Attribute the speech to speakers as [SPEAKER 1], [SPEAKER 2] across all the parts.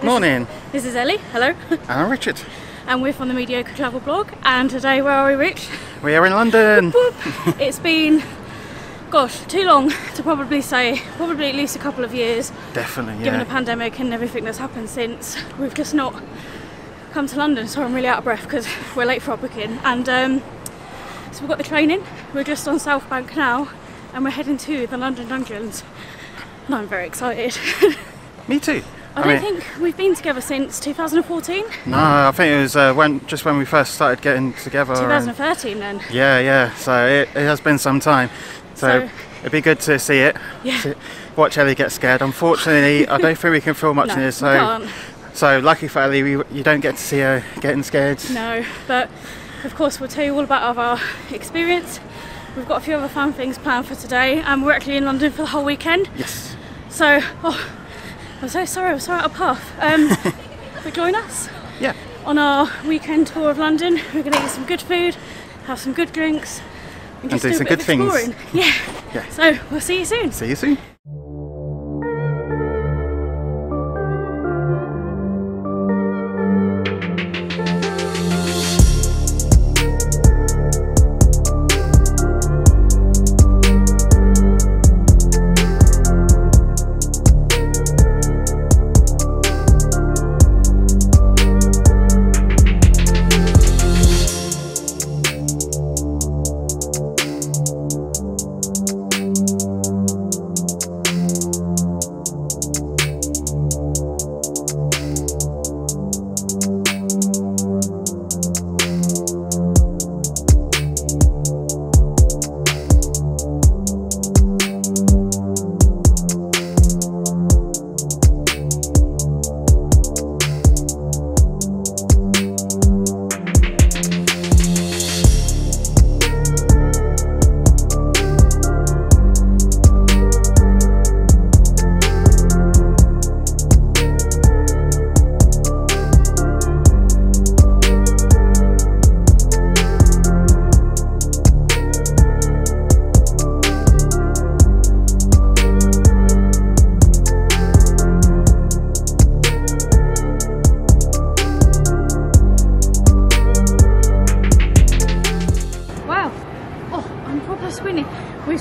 [SPEAKER 1] Morning.
[SPEAKER 2] This is Ellie. Hello.
[SPEAKER 1] And I'm Richard.
[SPEAKER 2] And we're from the Mediocre travel blog. And today, where are we, Rich?
[SPEAKER 1] We are in London.
[SPEAKER 2] Whoop, whoop. It's been, gosh, too long to probably say. Probably at least a couple of years.
[SPEAKER 1] Definitely, yeah.
[SPEAKER 2] Given the pandemic and everything that's happened since, we've just not come to London. So I'm really out of breath because we're late for our booking. And so we've got the train in. We're just on South Bank now, and we're heading to the London Dungeons. And I'm very excited.
[SPEAKER 1] Me too.
[SPEAKER 2] I don't think we've been together since 2014.
[SPEAKER 1] No, I think it was when we first started getting together.
[SPEAKER 2] 2013 then.
[SPEAKER 1] Yeah. So it has been some time. So it'd be good to see it.
[SPEAKER 2] Yeah.
[SPEAKER 1] Watch Ellie get scared. Unfortunately, I don't think we can film much in here. So lucky for Ellie, you don't get to see her getting scared.
[SPEAKER 2] No, but of course we'll tell you all about our experience. We've got a few other fun things planned for today, and we're actually in London for the whole weekend.
[SPEAKER 1] Yes.
[SPEAKER 2] So, I'm so sorry, I'm so out of puff. But join us on our weekend tour of London. We're going to eat some good food, have some good drinks, and just do some good things. Yeah. So, we'll see you soon.
[SPEAKER 1] See you soon.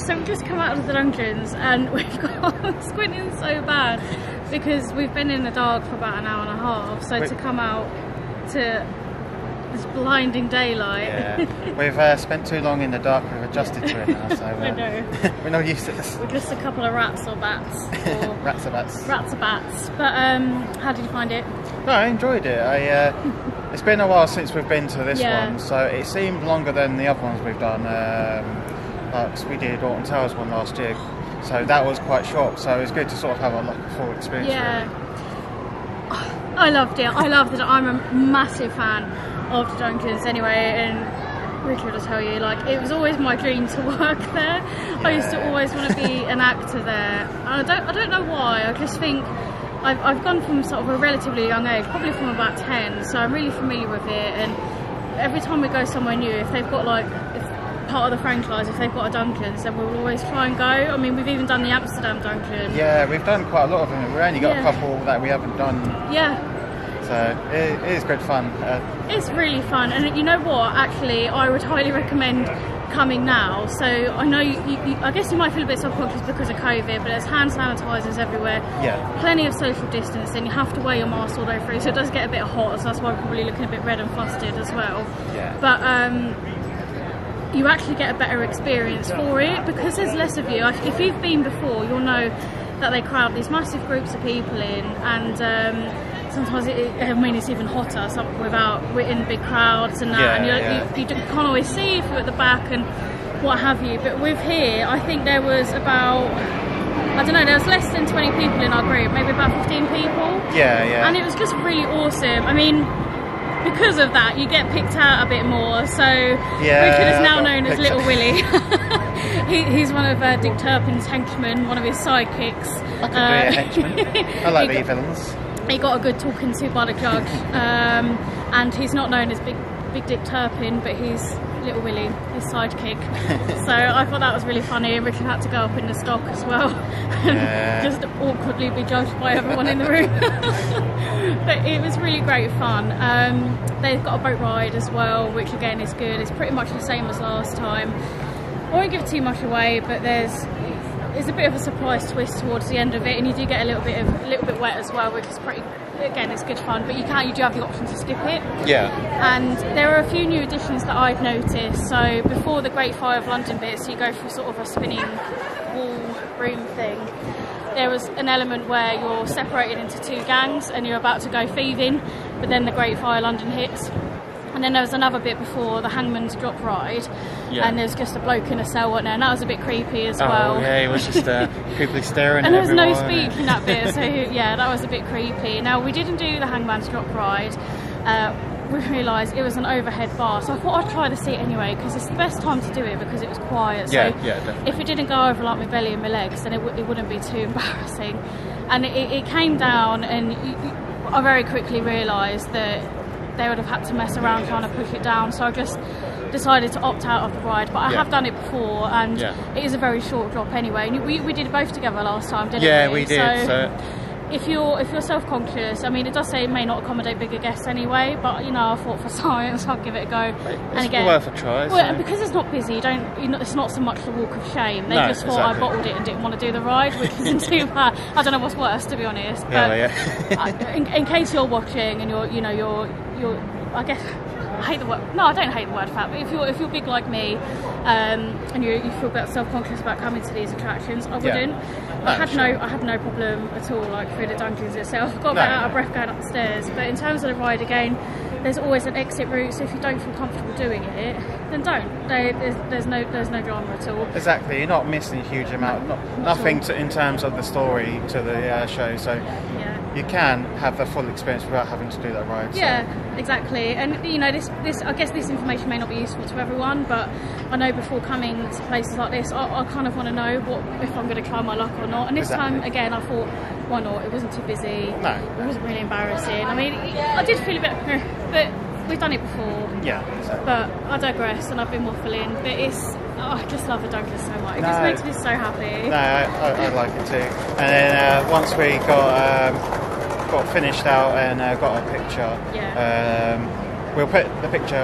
[SPEAKER 2] We've just come out of the dungeons and we've got squinting so bad because we've been in the dark for about an hour and a half. So to come out to this blinding daylight.
[SPEAKER 1] Yeah, we've spent too long in the dark. We've adjusted to it now, so
[SPEAKER 2] I know.
[SPEAKER 1] We're not used to this.
[SPEAKER 2] We're just a couple of rats or bats. Or
[SPEAKER 1] rats or bats.
[SPEAKER 2] Rats or bats. But how did you find it?
[SPEAKER 1] No, I enjoyed it. It's been a while since we've been to this one, so it seemed longer than the other ones we've done. We did Tussauds one last year, so that was quite short, so it was good to sort of have a full experience.
[SPEAKER 2] Yeah, really. I loved it. I'm a massive fan of the dungeons anyway, and Richard will tell you, like, it was always my dream to work there. Yeah. I used to always want to be an actor there, and I don't know why. I just think I've gone from sort of a relatively young age, probably from about 10, so I'm really familiar with it, and every time we go somewhere new, if they've got part of the franchise, if they've got a dungeons, then we'll always try and go. I mean, we've even done the Amsterdam dungeon. Yeah,
[SPEAKER 1] we've done quite a lot of them. We've only got a couple that we haven't done.
[SPEAKER 2] Yeah.
[SPEAKER 1] So it is good fun.
[SPEAKER 2] It's really fun, and you know what? Actually, I would highly recommend coming now. So I know I guess you might feel a bit subconscious because of COVID, but there's hand sanitizers everywhere. Yeah. Plenty of social distancing. You have to wear your mask all the way through, so it does get a bit hot. So that's why we're probably looking a bit red and flustered as well. Yeah. But you actually get a better experience for it because there's less of you. If you've been before, you'll know that they crowd these massive groups of people in, and sometimes it's even hotter we're in big crowds and that, and you can't always see if you're at the back and what have you. But with here, I think there was about, I don't know, there was less than 20 people in our group, maybe about 15 people. Yeah. And it was just really awesome. I mean, because of that, you get picked out a bit more. So Richard is now known as Little Willy. He's one of Dick Turpin's henchmen, one of his sidekicks.
[SPEAKER 1] I could be a henchman. I like the villains.
[SPEAKER 2] He got a good talking to by the judge, and he's not known as Big Big Dick Turpin, but he's Little Willie, his sidekick. So I thought that was really funny. Richard had to go up in the stock as well, and just awkwardly be judged by everyone in the room. But it was really great fun. They've got a boat ride as well, which again is good. It's pretty much the same as last time. I won't give too much away, but there's a bit of a surprise twist towards the end of it, and you do get a little bit wet as well, which is pretty. Again, it's good fun, but you do have the option to skip it.
[SPEAKER 3] Yeah.
[SPEAKER 2] And there are a few new additions that I've noticed. So before the Great Fire of London bit, so you go through sort of a spinning wall room thing. There was an element where you're separated into two gangs and you're about to go thieving, but then the Great Fire London hits. And then there was another bit before the Hangman's Drop ride, and there's just a bloke in a cell on there, and that was a bit creepy as well.
[SPEAKER 3] Oh yeah, he was just creepily staring
[SPEAKER 2] and
[SPEAKER 3] at everyone.
[SPEAKER 2] And there was no speak in that bit, so yeah, that was a bit creepy. Now, we didn't do the Hangman's Drop ride. We realised it was an overhead bar, so I thought I'd try the seat anyway, because it's the best time to do it because it was quiet. So
[SPEAKER 3] definitely.
[SPEAKER 2] If it didn't go over like my belly and my legs, then it wouldn't be too embarrassing. And it came down, and I very quickly realised that they would have had to mess around trying to push it down, so I just decided to opt out of the ride. But I have done it before, and it is a very short drop anyway. And we did it both together last time, didn't we?
[SPEAKER 3] Yeah, we did. So
[SPEAKER 2] if you're self-conscious, I mean, it does say it may not accommodate bigger guests anyway, but you know, I thought for science I'll give it a go.
[SPEAKER 3] It's worth a try.
[SPEAKER 2] Well, because it's not busy, it's not so much the walk of shame. They just thought I bottled it and didn't want to do the ride, which isn't too bad. I don't know what's worse, to be honest. But in case you're watching and you're I guess I hate the word. No, I don't hate the word fat. But if you're big like me, and you feel a bit self-conscious about coming to these attractions, I wouldn't. I had no problem at all, like through the dungeons itself. I got a bit out of breath going up the stairs. But in terms of the ride, again, there's always an exit route. So if you don't feel comfortable doing it, then don't. There's no drama at all.
[SPEAKER 1] Exactly, you're not missing a huge amount. Nothing in terms of the story to the show. So you can have the full experience without having to do that ride. So.
[SPEAKER 2] Yeah, exactly. And you know, this I guess this information may not be useful to everyone, but I know before coming to places like this, I kind of want to know if I'm going to try my luck or not. And this time, again, I thought, why not? It wasn't too busy.
[SPEAKER 1] No.
[SPEAKER 2] It wasn't really embarrassing. I mean, I did feel a bit, but we've done it before.
[SPEAKER 1] Yeah. Exactly.
[SPEAKER 2] But I digress, and I've been waffling. But I just love the dungeons so much. It just makes me so happy.
[SPEAKER 1] No, I like it too. And then once we got finished out and got a picture, we'll put the picture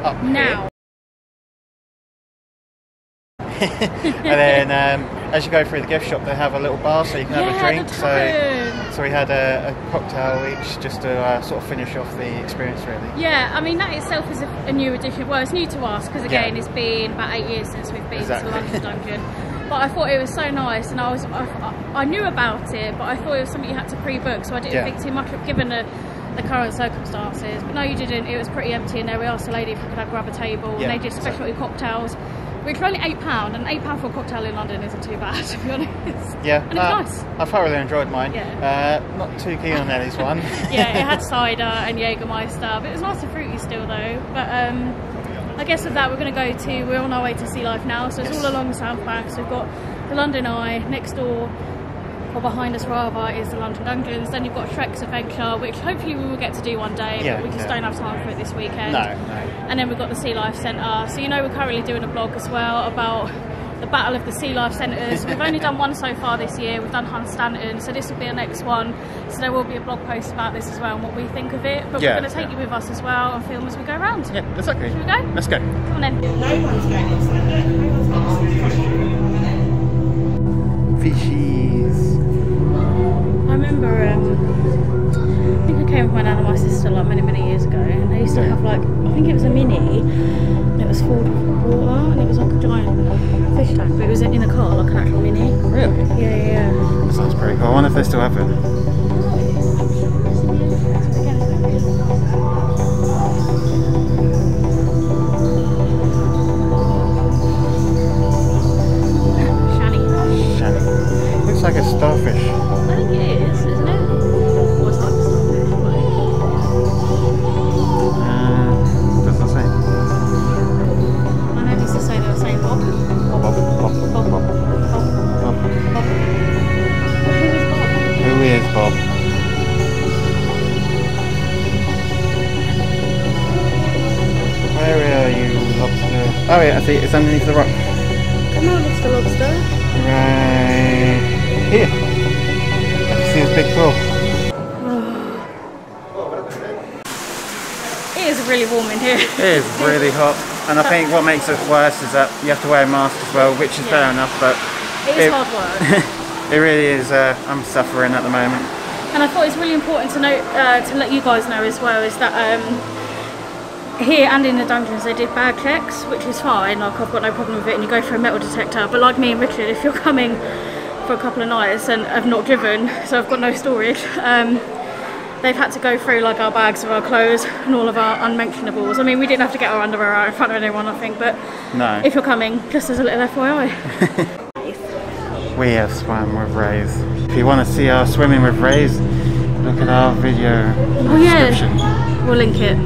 [SPEAKER 1] up
[SPEAKER 2] now.
[SPEAKER 1] And then as you go through the gift shop, they have a little bar so you can have a drink. So we had a cocktail each just to sort of finish off the experience, really.
[SPEAKER 2] Yeah, I mean, that itself is a new addition. Well, it's new to us because again, it's been about 8 years since we've been to the London Dungeon. But I thought it was so nice, and I knew about it, but I thought it was something you had to pre-book, so I didn't think too much of, given the current circumstances. But no, you didn't. It was pretty empty in there. We asked the lady if we could grab a table, and they did specialty cocktails, which were only £8, and £8 for a cocktail in London isn't too bad, to be honest.
[SPEAKER 1] Yeah,
[SPEAKER 2] and it was nice.
[SPEAKER 1] I thoroughly enjoyed mine.
[SPEAKER 2] Yeah.
[SPEAKER 1] Not too keen on Ellie's one.
[SPEAKER 2] Yeah, it had cider and Jägermeister, but it was nice and fruity still, though. But I guess with that, we're on our way to Sea Life now, so it's all along the South Bank. So we've got the London Eye next door, or behind us rather, is the London Dungeons. Then you've got Shrek's Adventure, which hopefully we will get to do one day, but we just don't have time for it this weekend.
[SPEAKER 1] No.
[SPEAKER 2] And then we've got the Sea Life Centre. So we're currently doing a blog as well about the Battle of the Sea Life Centres. We've only done one so far this year. We've done Hunstanton, so this will be our next one. So there will be a blog post about this as well and what we think of it. But we're going to take you with us as well and film as we go around.
[SPEAKER 3] Yeah, exactly.
[SPEAKER 2] Should we go?
[SPEAKER 3] Let's go.
[SPEAKER 2] Come on then.
[SPEAKER 4] No one's going
[SPEAKER 1] Fishies.
[SPEAKER 2] I remember, I think I came with my nan and my sister like many years ago, and they used to have I think it was a mini, and it was full of water, and it was like a giant fish tank, but it was in a car, like an actual mini.
[SPEAKER 3] Really?
[SPEAKER 2] Yeah.
[SPEAKER 3] That sounds pretty cool. I wonder if they still have it.
[SPEAKER 1] Looks like a starfish.
[SPEAKER 2] I think it is, isn't it? Or it's like a starfish,
[SPEAKER 1] Doesn't say.
[SPEAKER 2] My nan used to say they were saying Bob.
[SPEAKER 1] Bob.
[SPEAKER 2] Bob.
[SPEAKER 1] Who is Bob?
[SPEAKER 3] Oh yeah, I see it's underneath the rock.
[SPEAKER 2] Come on, Mr. Lobster.
[SPEAKER 3] Right here. I can see his big claw.
[SPEAKER 2] It is really warm in here.
[SPEAKER 3] It is really hot. And I think what makes it worse is that you have to wear a mask as well, which is fair enough, but
[SPEAKER 2] it is hard work.
[SPEAKER 3] It really is. I'm suffering at the moment.
[SPEAKER 2] And I thought it's really important to note, to let you guys know as well, is that here and in the dungeons they did bag checks, which is fine, like I've got no problem with it, and you go through a metal detector, but like me and Richard, if you're coming for a couple of nights and have not driven, so I've got no storage, they've had to go through like our bags of our clothes and all of our unmentionables. I mean, we didn't have to get our underwear out in front of anyone, I think, but
[SPEAKER 3] no.
[SPEAKER 2] If you're coming, just as a little FYI.
[SPEAKER 3] We have swam with rays. If you want to see our swimming with rays, look at our video in the description.
[SPEAKER 2] Yeah, we'll link it.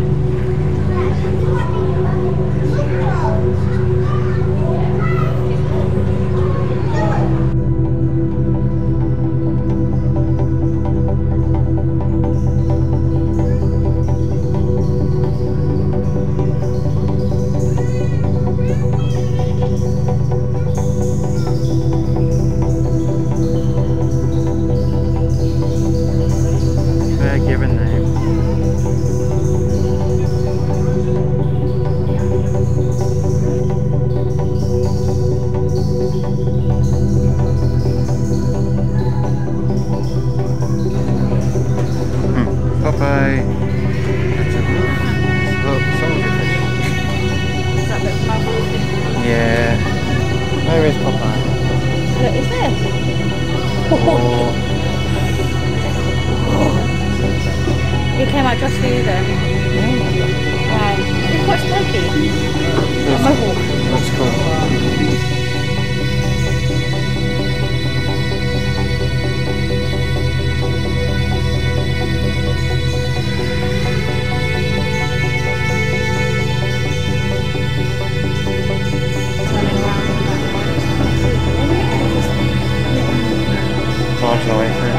[SPEAKER 2] It came out just for you then? Wow. It's quite spiky.
[SPEAKER 3] That's cool. Barge the way through.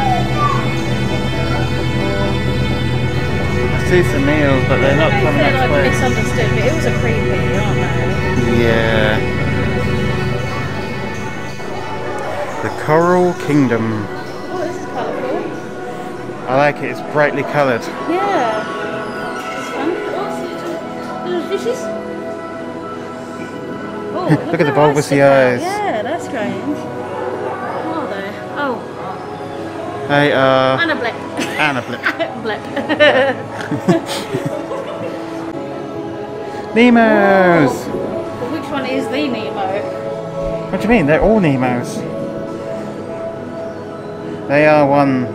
[SPEAKER 3] I see some meals, but they're not coming up to place.
[SPEAKER 2] Misunderstood, but it was a creepy, aren't they?
[SPEAKER 3] Yeah. The Coral Kingdom.
[SPEAKER 2] Oh, this is colourful.
[SPEAKER 3] I like it, it's brightly coloured.
[SPEAKER 2] Yeah. It's fun. Oh, little fishes. Oh,
[SPEAKER 3] look at the bulbousy eyes.
[SPEAKER 2] Yeah, that's strange. What are they? Oh.
[SPEAKER 3] They are...
[SPEAKER 2] And a blip.
[SPEAKER 3] And a blip.
[SPEAKER 2] Blip.
[SPEAKER 3] Nemos!
[SPEAKER 2] Oh. But which one is the Nemo?
[SPEAKER 3] What do you mean? They're all Nemos. They are one.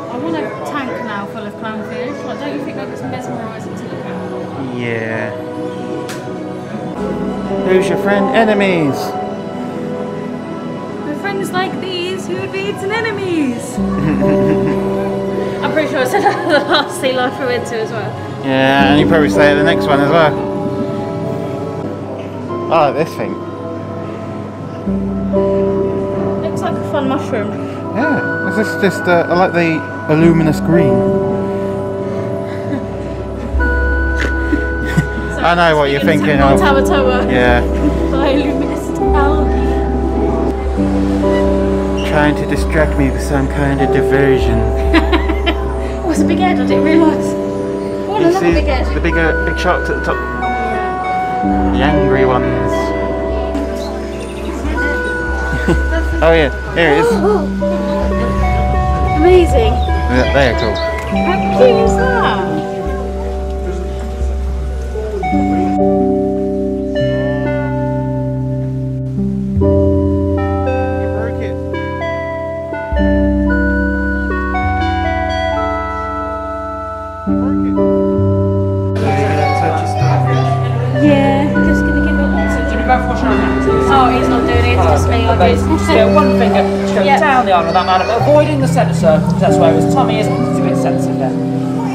[SPEAKER 2] I want a tank now full of clownfish. Like, don't you think that was mesmerising to look at?
[SPEAKER 3] Yeah. Who's your friend? Enemies!
[SPEAKER 2] With friends like these, who would be eaten enemies? I'm pretty sure I said that at the last sea life we went to as well.
[SPEAKER 3] Yeah, and you probably say at the next one as well. I like this thing.
[SPEAKER 2] Looks like a fun mushroom.
[SPEAKER 3] Yeah, is this just, I like the luminous green. I know what you're thinking of. Yeah.
[SPEAKER 2] Bioluminescent algae.
[SPEAKER 3] Trying to distract me with some kind of diversion.
[SPEAKER 2] Oh, it's a big head, I didn't realise. Oh, another big head.
[SPEAKER 3] The big sharks at the top. The angry ones. Oh yeah, here it is.
[SPEAKER 2] Oh. Amazing.
[SPEAKER 3] They are cool.
[SPEAKER 2] How cute is that? Oh, he's not doing it, it's just me.
[SPEAKER 4] Just go one finger, just go down the arm of that man, avoiding the centre circle, that's where his tummy is, it's a bit sensitive there.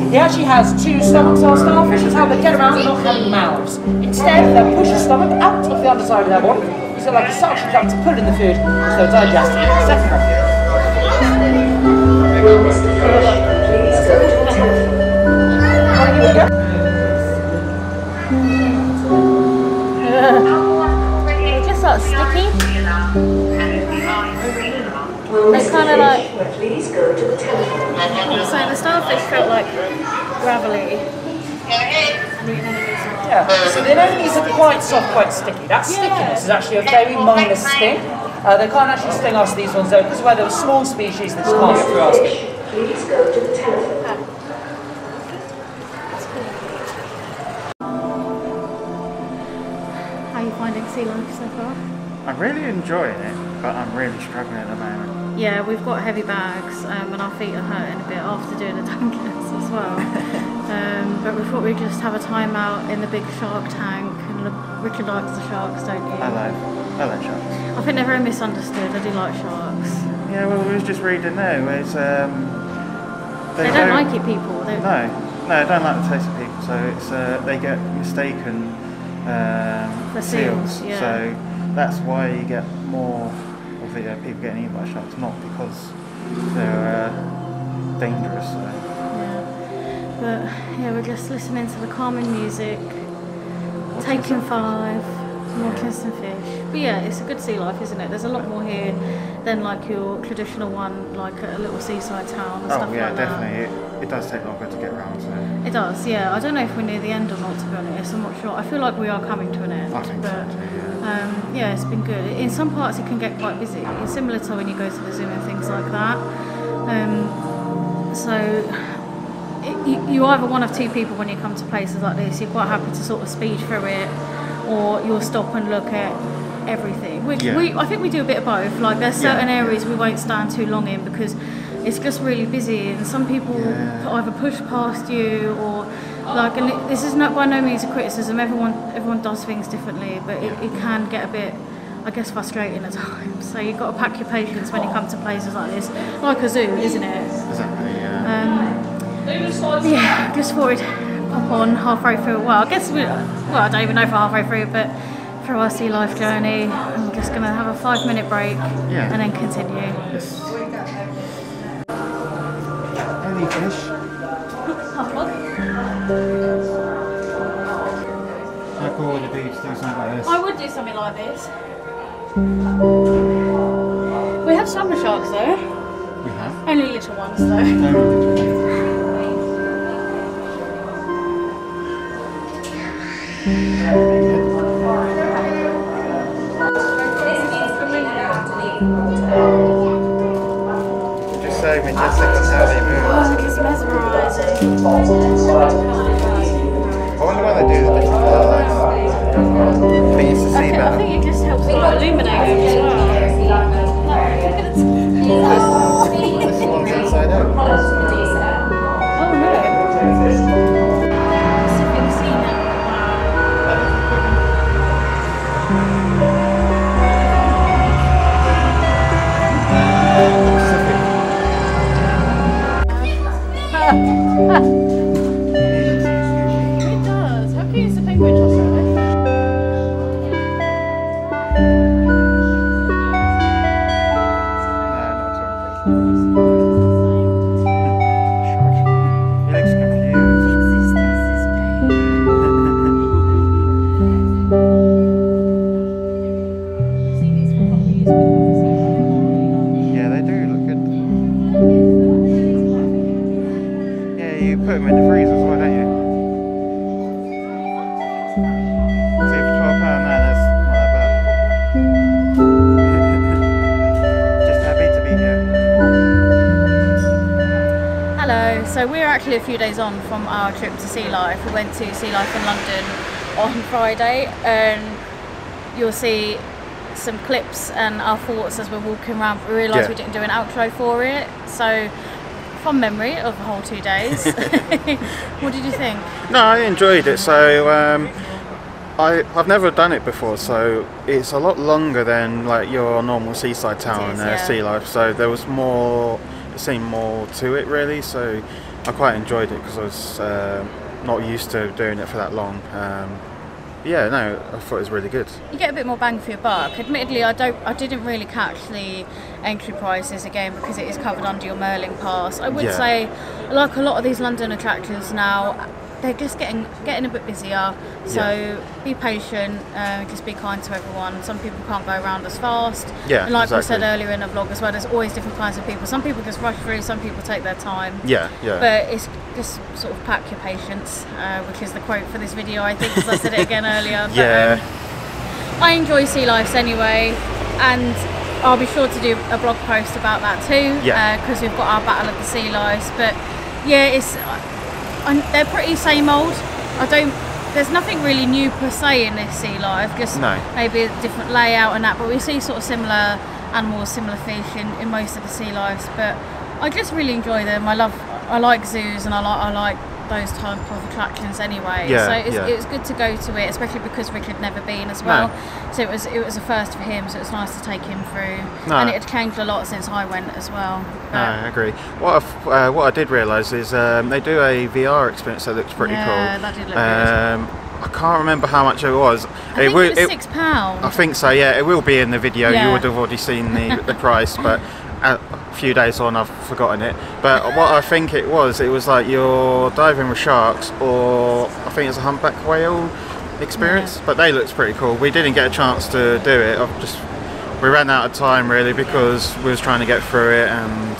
[SPEAKER 4] He actually has two stomachs, our starfish, that's how they get around not having mouths. Instead, they'll push the stomach out of the underside of their body, so like a suction cup to pull in the food, so they'll digest it. Second one.
[SPEAKER 2] So the starfish felt like gravelly.
[SPEAKER 4] Yeah, so the anemones are quite soft, quite sticky. That stickiness is actually a very minor sting. They can't actually sting us, these ones though, because where they're a small species, they just can't get through our skin.
[SPEAKER 5] Please go to the telephone.
[SPEAKER 2] How are you finding sea life so far?
[SPEAKER 3] I'm really enjoying it, but I'm really struggling at the moment.
[SPEAKER 2] Yeah, we've got heavy bags and our feet are hurting a bit after doing the tankers as well. But we thought we'd just have a time out in the big shark tank, and Richard likes the sharks, don't you?
[SPEAKER 3] I like sharks.
[SPEAKER 2] I think they're very misunderstood. I do like sharks.
[SPEAKER 3] Yeah, well, we was just reading there, where it's,
[SPEAKER 2] they don't like it, people.
[SPEAKER 3] No, they don't like the taste of people, so it's they get mistaken
[SPEAKER 2] for
[SPEAKER 3] seals.
[SPEAKER 2] Yeah.
[SPEAKER 3] So that's why you get more of the people getting eaten by sharks, not because they're dangerous. So.
[SPEAKER 2] But yeah, we're just listening to the calming music, taking 5, watching some fish. But yeah, it's a good sea life, isn't it? There's a lot more here than like your traditional one, like a little seaside town and stuff like that.
[SPEAKER 3] Definitely. It does take longer to get around. So.
[SPEAKER 2] It does, yeah. I don't know if we're near the end or not, to be honest. I'm not sure. I feel like we are coming to an end.
[SPEAKER 3] I think
[SPEAKER 2] but,
[SPEAKER 3] so too, yeah.
[SPEAKER 2] Yeah, it's been good. In some parts it can get quite busy. It's similar to when you go to the zoo and things like that. You either one of two people when you come to places like this. You're quite happy to sort of speed through it, or you'll stop and look at everything. Which I think we do a bit of both. Like there's certain areas we won't stand too long in because it's just really busy, and some people either push past you or like. And this is not by no means a criticism. Everyone does things differently, but it can get a bit, I guess, frustrating at times. So you've got to pack your patience when you come to places like this, like a zoo, isn't it?
[SPEAKER 3] Exactly. Yeah.
[SPEAKER 2] Yeah, just thought we'd pop on halfway through. Well, I guess I don't even know for halfway through, but through our sea life journey, I'm just going to have a 5-minute break and then continue.
[SPEAKER 3] Yes. Any fish? How cool would it be to do something like this?
[SPEAKER 2] I would do something like this. We have summer sharks though.
[SPEAKER 3] We have?
[SPEAKER 2] Only little ones though.
[SPEAKER 3] Just so majestic on how they move.
[SPEAKER 2] Oh, look, it's mesmerising.
[SPEAKER 3] I wonder why they do the different colours. But it's the sea
[SPEAKER 2] I
[SPEAKER 3] better.
[SPEAKER 2] think it just helps illuminate them as well.
[SPEAKER 3] This one's inside out.
[SPEAKER 2] Oh no. Sipping sea now. It does. How cute is the penguin chocolate?
[SPEAKER 3] He looks confused. Yeah, they do look good. Yeah, you put them in the freezer as well, don't you? See, for £12 now, that's not that bad. Just happy to be here.
[SPEAKER 2] Hello, so we're actually a few days on from our trip to Sea Life. We went to Sea Life in London on Friday, and you'll see some clips and our thoughts as we're walking around. We realised we didn't do an outro for it, so from memory of the whole 2 days. What did you think?
[SPEAKER 3] No, I enjoyed it. So I've never done it before, so it's a lot longer than like your normal seaside town Sea Life. So there was more, it seemed more to it really. So I quite enjoyed it because I was not used to doing it for that long. Yeah, no, I thought it was really good.
[SPEAKER 2] You get a bit more bang for your buck. Admittedly, I didn't really catch the entry prices again because it is covered under your Merlin pass. I would say, like a lot of these London attractions now, they're just getting a bit busier. So be patient, just be kind to everyone. Some people can't go around as fast.
[SPEAKER 3] Yeah,
[SPEAKER 2] and like
[SPEAKER 3] exactly.
[SPEAKER 2] we said earlier in the vlog as well, there's always different kinds of people. Some people just rush through, some people take their time.
[SPEAKER 3] Yeah.
[SPEAKER 2] But it's just sort of pack your patience, which is the quote for this video, I think, because I said it again earlier. But, I enjoy sea life anyway, and I'll be sure to do a blog post about that too, because we've got our Battle of the Sea Lives. But yeah, they're pretty same old. There's nothing really new per se in this sea life, just maybe a different layout and that, but we see sort of similar animals, similar fish in most of the sea lives. But I just really enjoy them. I like zoos, and I like those type of attractions anyway. So it was good to go to it, especially because Rick had never been as well. So it was a first for him, so it was nice to take him through. And it had changed a lot since I went as well.
[SPEAKER 3] I agree. What I did realise is they do a VR experience that looks pretty cool.
[SPEAKER 2] Yeah, that did look good.
[SPEAKER 3] I can't remember how much it was.
[SPEAKER 2] I think it was £6.
[SPEAKER 3] I think so, yeah. It will be in the video. You would have already seen the price, but a few days on I've forgotten it. But what I think it was like you're diving with sharks, or I think it's a humpback whale experience. But they looked pretty cool. We didn't get a chance to do it. We ran out of time really, because we was trying to get through it, and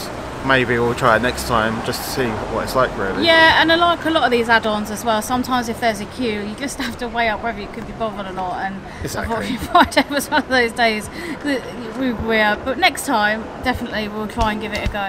[SPEAKER 3] maybe we'll try it next time just to see what it's like really. Yeah,
[SPEAKER 2] and I like a lot of these add-ons as well. Sometimes if there's a queue, you just have to weigh up whether you could be bothered or not. And unfortunately Friday was one of those days that we were. But next time, definitely we'll try and give it a go.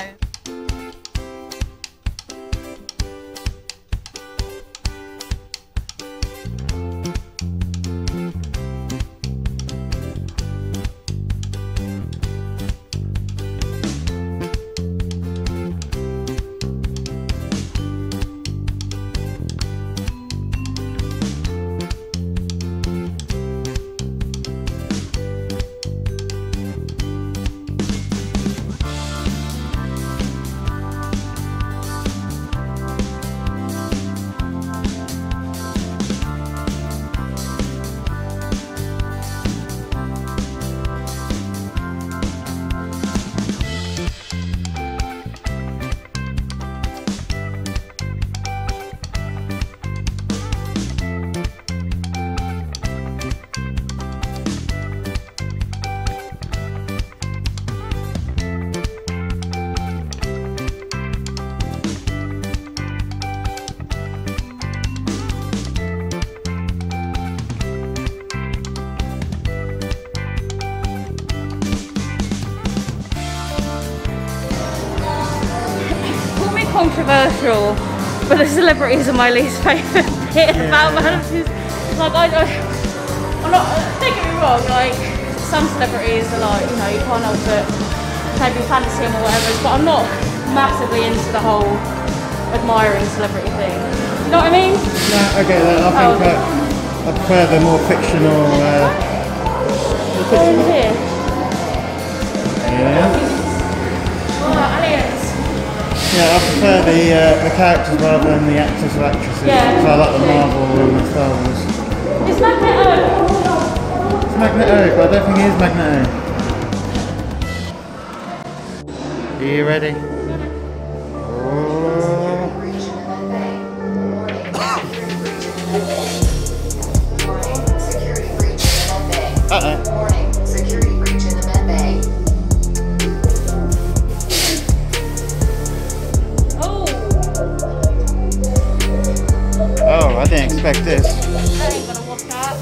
[SPEAKER 2] Controversial, but the celebrities are my least favourite bit about Merlin. Like, I'm not, don't get me wrong, like, some celebrities are like, you know, you can't help but maybe fancy them or whatever, but I'm not massively into the whole admiring celebrity thing. You know what I mean?
[SPEAKER 1] No, I get that. I think I prefer the more fictional.
[SPEAKER 2] Here.
[SPEAKER 1] Yeah.
[SPEAKER 2] Oh, aliens.
[SPEAKER 1] Yeah, I prefer the characters rather than the actors or actresses.
[SPEAKER 2] Yeah.
[SPEAKER 1] So I like the Marvel and the Star Wars.
[SPEAKER 2] It's Magneto.
[SPEAKER 1] It's Magneto, but I don't think it is Magneto. Are you ready? Oh, I didn't expect this.
[SPEAKER 2] That ain't gonna work out.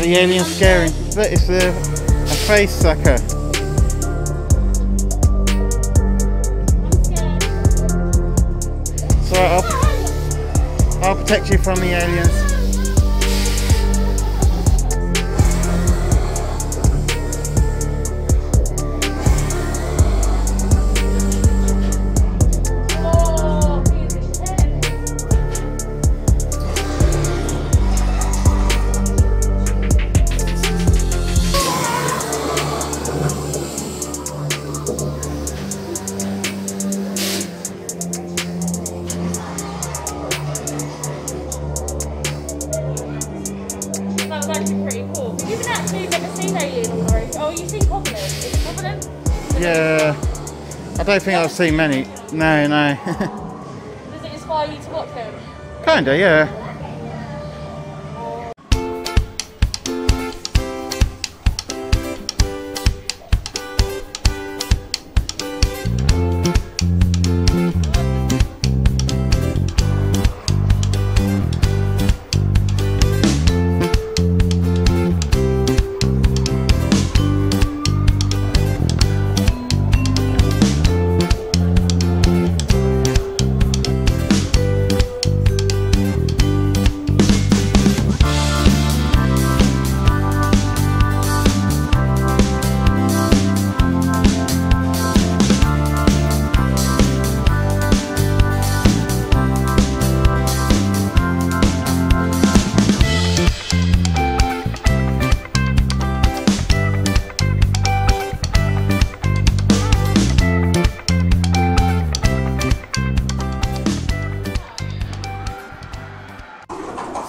[SPEAKER 1] The alien scaring. Look, it's a face sucker. So I'll protect you from the aliens.
[SPEAKER 2] actually never seen Alien on the road. Oh, you've seen Covenant. Is it Covenant?
[SPEAKER 3] Yeah. I don't think I've seen many. No.
[SPEAKER 2] Does it inspire you to watch them?
[SPEAKER 3] Kinda, yeah.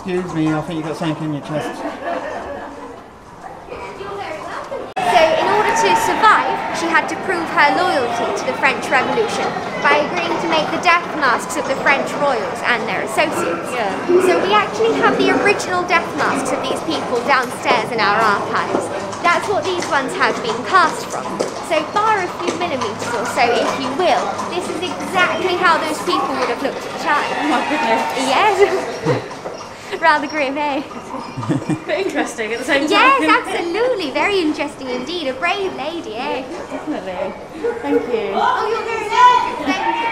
[SPEAKER 3] Excuse me, I think you've got something in your chest.
[SPEAKER 6] So, in order to survive, she had to prove her loyalty to the French Revolution by agreeing to make the death masks of the French royals and their associates.
[SPEAKER 2] Yeah.
[SPEAKER 6] So we actually have the original death masks of these people downstairs in our archives. That's what these ones have been cast from. So bar a few millimetres or so, if you will, this is exactly how those people would have looked at the child.
[SPEAKER 2] Oh my goodness.
[SPEAKER 6] Yes. Rather grim, eh?
[SPEAKER 2] But interesting at the same time.
[SPEAKER 6] Yes, absolutely. Very interesting indeed. A brave lady, eh?
[SPEAKER 2] Definitely. Thank you.
[SPEAKER 6] Oh, you're very welcome. Thank you.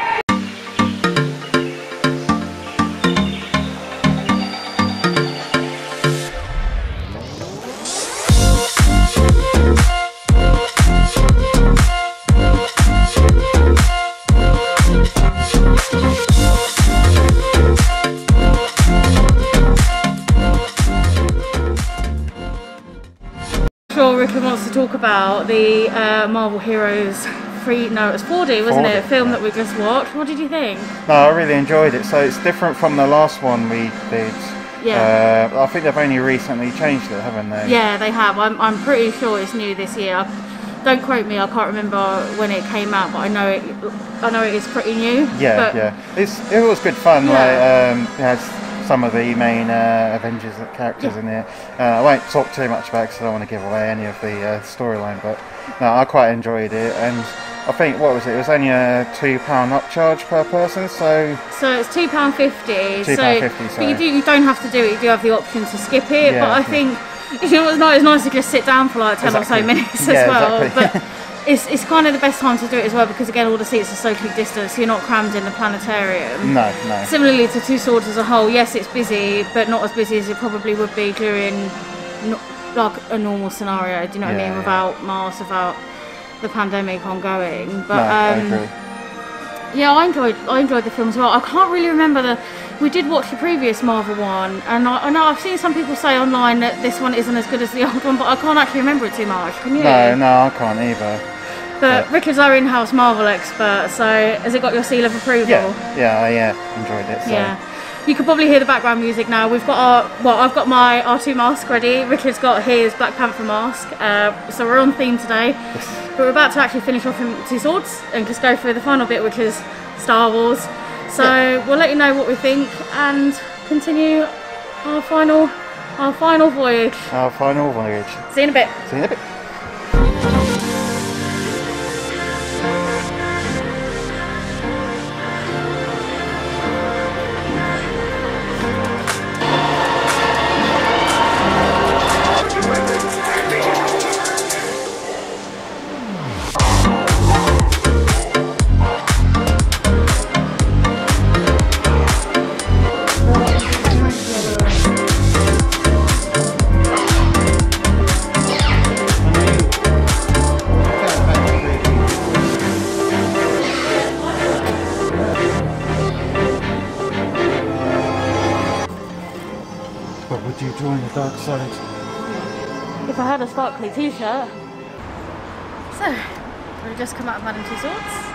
[SPEAKER 2] Ricky wants to talk about the Marvel Heroes 4D, wasn't
[SPEAKER 3] 4D,
[SPEAKER 2] it? Film that we just watched. What did you think?
[SPEAKER 3] No, I really enjoyed it. So it's different from the last one we did.
[SPEAKER 2] Yeah.
[SPEAKER 3] I think they've only recently changed it, haven't they?
[SPEAKER 2] Yeah, they have. I'm pretty sure it's new this year. Don't quote me. I can't remember when it came out, but I know it is pretty new.
[SPEAKER 3] Yeah,
[SPEAKER 2] but
[SPEAKER 3] yeah. It was good fun.
[SPEAKER 2] Yeah.
[SPEAKER 3] Like, it has some of the main Avengers characters in there. I won't talk too much about it because I don't want to give away any of the storyline, but no, I quite enjoyed it. And I think, what was it? It was only a £2 upcharge per person, so
[SPEAKER 2] it's £2.50.
[SPEAKER 3] £2.50.
[SPEAKER 2] So, but you don't have to do it. You do have the option to skip it.
[SPEAKER 3] Yeah,
[SPEAKER 2] but I think it's nice to just sit down for like 10 or so minutes as well.
[SPEAKER 3] Exactly.
[SPEAKER 2] But it's kind of the best time to do it as well because again all the seats are socially distanced, so you're not crammed in the planetarium.
[SPEAKER 3] No.
[SPEAKER 2] Similarly to Tussauds as a whole, yes, it's busy, but not as busy as it probably would be during like a normal scenario. Do you know what I mean? Without masks, without the pandemic ongoing. But
[SPEAKER 3] I agree.
[SPEAKER 2] yeah, I enjoyed the film as well. I can't really remember we did watch the previous Marvel one, and I know I've seen some people say online that this one isn't as good as the old one, but I can't actually remember it too much. Can you?
[SPEAKER 3] No, I can't either.
[SPEAKER 2] But Rickard's our in-house Marvel expert, so has it got your seal of approval?
[SPEAKER 3] Yeah, I enjoyed it. So.
[SPEAKER 2] Yeah. You can probably hear the background music now. We've got I've got my R2 mask ready. Rickard's got his Black Panther mask. So we're on theme today. But we're about to actually finish off in Tussauds and just go through the final bit, which is Star Wars. So we'll let you know what we think and continue our final voyage.
[SPEAKER 3] Our final voyage.
[SPEAKER 2] See you in a bit.
[SPEAKER 3] See you in a bit. But would you join the dark side?
[SPEAKER 2] If I had a sparkly t-shirt. So, we've just come out of Madame Tussauds.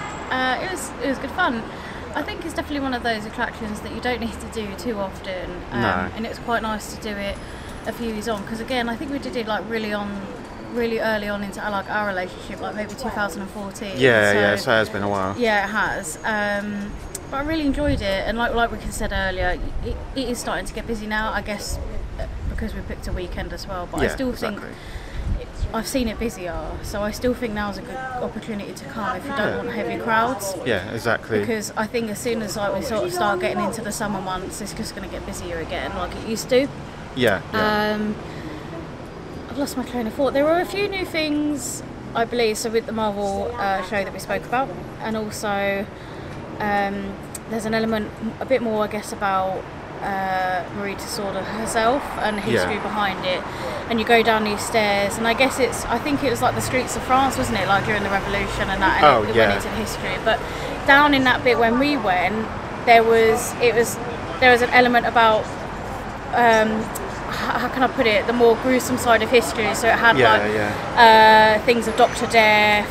[SPEAKER 2] It was good fun. I think it's definitely one of those attractions that you don't need to do too often.
[SPEAKER 3] No.
[SPEAKER 2] And it's quite nice to do it a few years on, because again, I think we did it like really early on into like our relationship, like maybe 2014.
[SPEAKER 3] Yeah, so it has been a while.
[SPEAKER 2] Yeah, it has. But I really enjoyed it, and like we said earlier, it is starting to get busy now, I guess, because we picked a weekend as well. But I still think I've seen it busier, so I still think now's a good opportunity to come if you don't want heavy crowds.
[SPEAKER 3] Yeah, exactly.
[SPEAKER 2] Because I think as soon as like we sort of start getting into the summer months, it's just going to get busier again, like it used to.
[SPEAKER 3] Yeah.
[SPEAKER 2] I've lost my train of thought. There were a few new things, I believe, so with the Marvel show that we spoke about, and also there's an element a bit more, I guess, about Marie Tussauds herself and the history behind it. And you go down these stairs, and I guess I think it was like the streets of France, wasn't it, like during the Revolution and that, and it went into history. But down in that bit when we went, there was an element about how can I put it, the more gruesome side of history. So it had things of Dr. Death,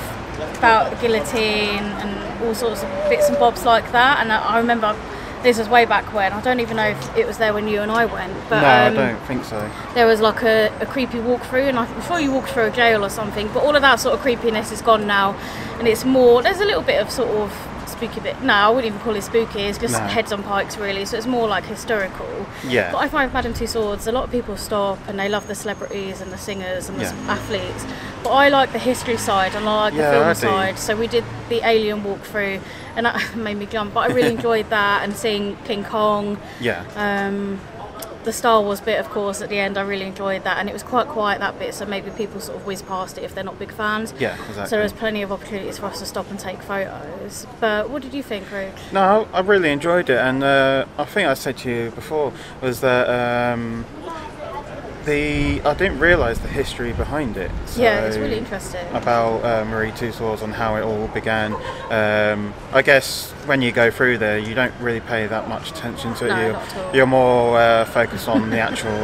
[SPEAKER 2] about the guillotine, and all sorts of bits and bobs like that. And I remember this was way back when. I don't even know if it was there when you and I went. But
[SPEAKER 3] no, I don't think so.
[SPEAKER 2] There was like a creepy walkthrough, and I'm sure you walked through a jail or something. But all of that sort of creepiness is gone now, and it's more. There's a little bit of sort of spooky bit. No, I wouldn't even call it spooky. It's just heads on pikes, really. So it's more like historical.
[SPEAKER 3] Yeah.
[SPEAKER 2] But I find Madame Tussauds, a lot of people stop and they love the celebrities and the singers and the athletes. But I like the history side and I like the film side. So we did the Alien walkthrough, and that made me jump. But I really enjoyed that, and seeing King Kong.
[SPEAKER 3] Yeah.
[SPEAKER 2] The Star Wars bit, of course, at the end, I really enjoyed that, and it was quite quiet, that bit, so maybe people sort of whiz past it if they're not big fans.
[SPEAKER 3] Yeah, exactly.
[SPEAKER 2] So there's plenty of opportunities for us to stop and take photos. But what did you think, Ruth?
[SPEAKER 3] No, I really enjoyed it, and I think I said to you before was that I didn't realise the history behind it. So
[SPEAKER 2] yeah, it's really interesting.
[SPEAKER 3] About Marie Tussauds and how it all began. I guess when you go through there, you don't really pay that much attention to it.
[SPEAKER 2] No, not at all.
[SPEAKER 3] You're more focused on the actual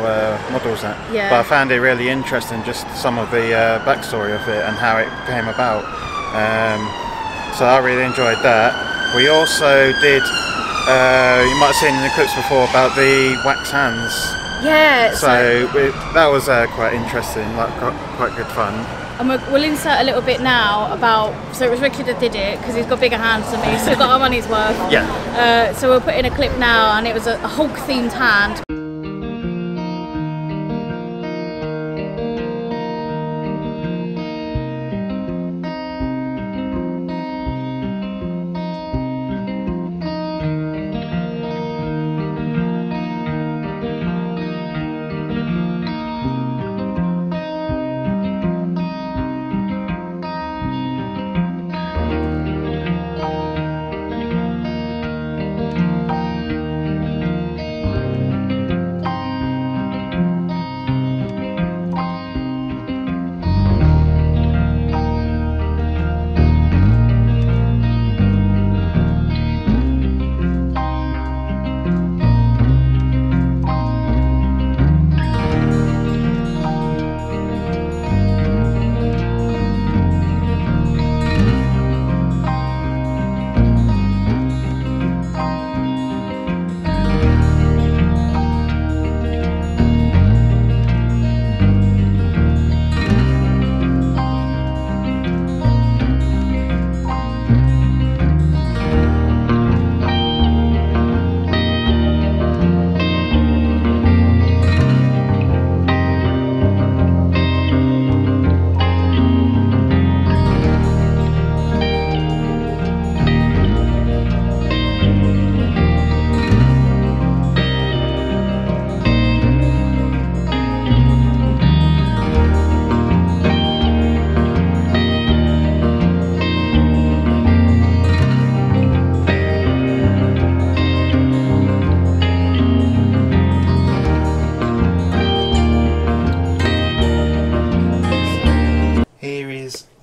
[SPEAKER 3] models. But I found it really interesting, just some of the backstory of it and how it came about. So I really enjoyed that. We also did, you might have seen in the clips before, about the wax hands.
[SPEAKER 2] Yeah.
[SPEAKER 3] So that was quite interesting, like quite good fun.
[SPEAKER 2] And we'll insert a little bit now about, so it was Richard that did it because he's got bigger hands than me, so we've got our money's worth.
[SPEAKER 3] Yeah.
[SPEAKER 2] So we'll put in a clip now, and it was a Hulk themed hand.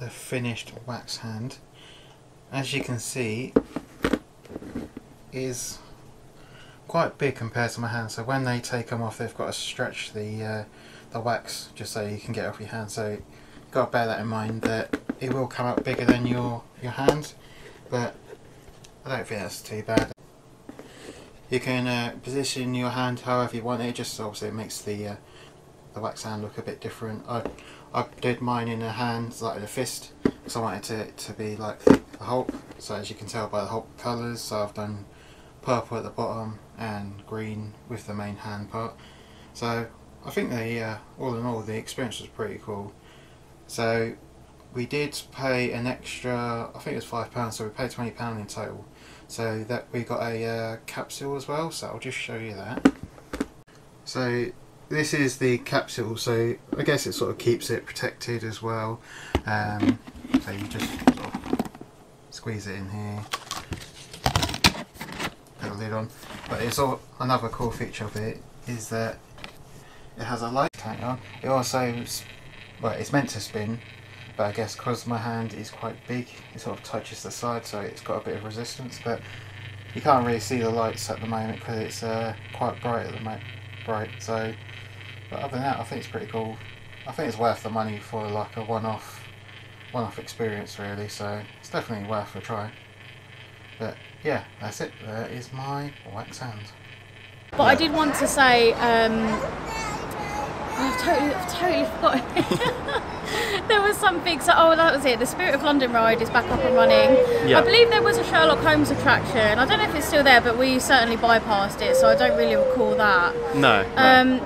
[SPEAKER 3] Finished wax hand. As you can see, is quite big compared to my hand, so when they take them off they've got to stretch the wax just so you can get it off your hand, so you've got to bear that in mind, that it will come out bigger than your hand, but I don't think that's too bad. You can position your hand however you want it, just obviously it makes the the wax hand look a bit different. I did mine in a hand, like in a fist, because I wanted it to be like the Hulk. So as you can tell by the Hulk colours, so I've done purple at the bottom and green with the main hand part. So I think all in all the experience was pretty cool. So we did pay an extra, I think it was £5, so we paid £20 in total. So that we got a capsule as well, so I'll just show you that. So this is the capsule, so I guess it sort of keeps it protected as well. So you just sort of squeeze it in here, put the lid on. But it's all, another cool feature of it is that it has a light tank on. It also, well, it's meant to spin, but I guess because my hand is quite big, it sort of touches the side, so it's got a bit of resistance. But you can't really see the lights at the moment because it's quite bright at the moment. So, but other than that, I think it's pretty cool. I think it's worth the money for like a one-off experience, really. So it's definitely worth a try. But yeah, that's it. That is my wax hand.
[SPEAKER 2] But I did want to say, I've totally forgotten. There was something, so that was it. The Spirit of London ride is back up and running. Yeah. I believe there was a Sherlock Holmes attraction. I don't know if it's still there, but we certainly bypassed it, so I don't really recall that.
[SPEAKER 3] No.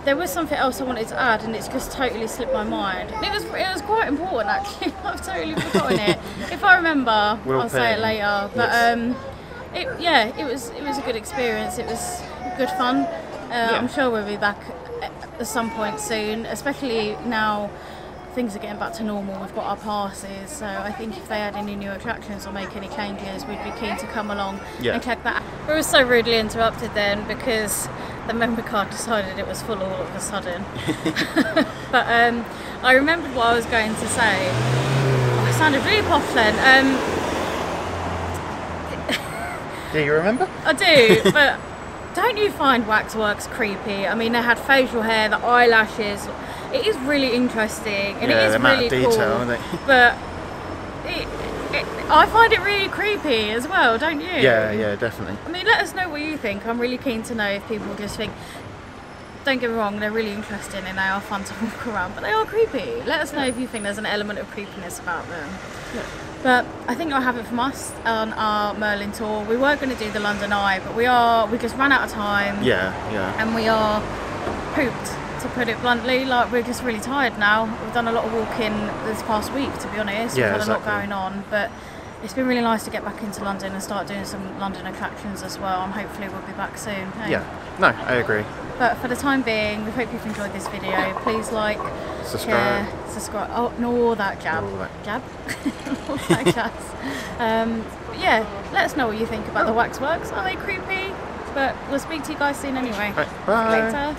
[SPEAKER 2] There was something else I wanted to add, and it's just totally slipped my mind. It was quite important actually. I've totally forgotten it. If I remember, I'll say it later. But yes. it was a good experience. It was good fun. I'm sure we'll be back at some point soon, especially now things are getting back to normal. We've got our passes, so I think if they add any new attractions or make any changes, we'd be keen to come along and check that out. We were so rudely interrupted then because the member card decided it was full all of a sudden. But I remembered what I was going to say. I sounded really posh then.
[SPEAKER 3] Do you remember?
[SPEAKER 2] I do, but don't you find waxworks creepy? I mean, they had facial hair, the eyelashes. It is really interesting, and it is really cool. But I find it really creepy as well, don't you?
[SPEAKER 3] Yeah, definitely.
[SPEAKER 2] I mean, let us know what you think. I'm really keen to know if people just think. Don't get me wrong, they're really interesting and they are fun to walk around, but they are creepy. Let us know if you think there's an element of creepiness about them. Yeah. But I think I'll have it from us on our Merlin tour. We were going to do the London Eye, but we just ran out of time.
[SPEAKER 3] Yeah.
[SPEAKER 2] And we are pooped, to put it bluntly. Like, we're just really tired now. We've done a lot of walking this past week, to be honest.
[SPEAKER 3] Yeah,
[SPEAKER 2] we've had a lot going on, but it's been really nice to get back into London and start doing some London attractions as well, and hopefully we'll be back soon. Hey?
[SPEAKER 3] Yeah, no, I agree.
[SPEAKER 2] But for the time being, we hope you've enjoyed this video. Please like,
[SPEAKER 3] subscribe.
[SPEAKER 2] Share, subscribe. Oh, no, all that jab. Jab? All that jazz. Yeah, let us know what you think about the waxworks. Are they creepy? But we'll speak to you guys soon anyway.
[SPEAKER 3] Right, bye.
[SPEAKER 2] Later.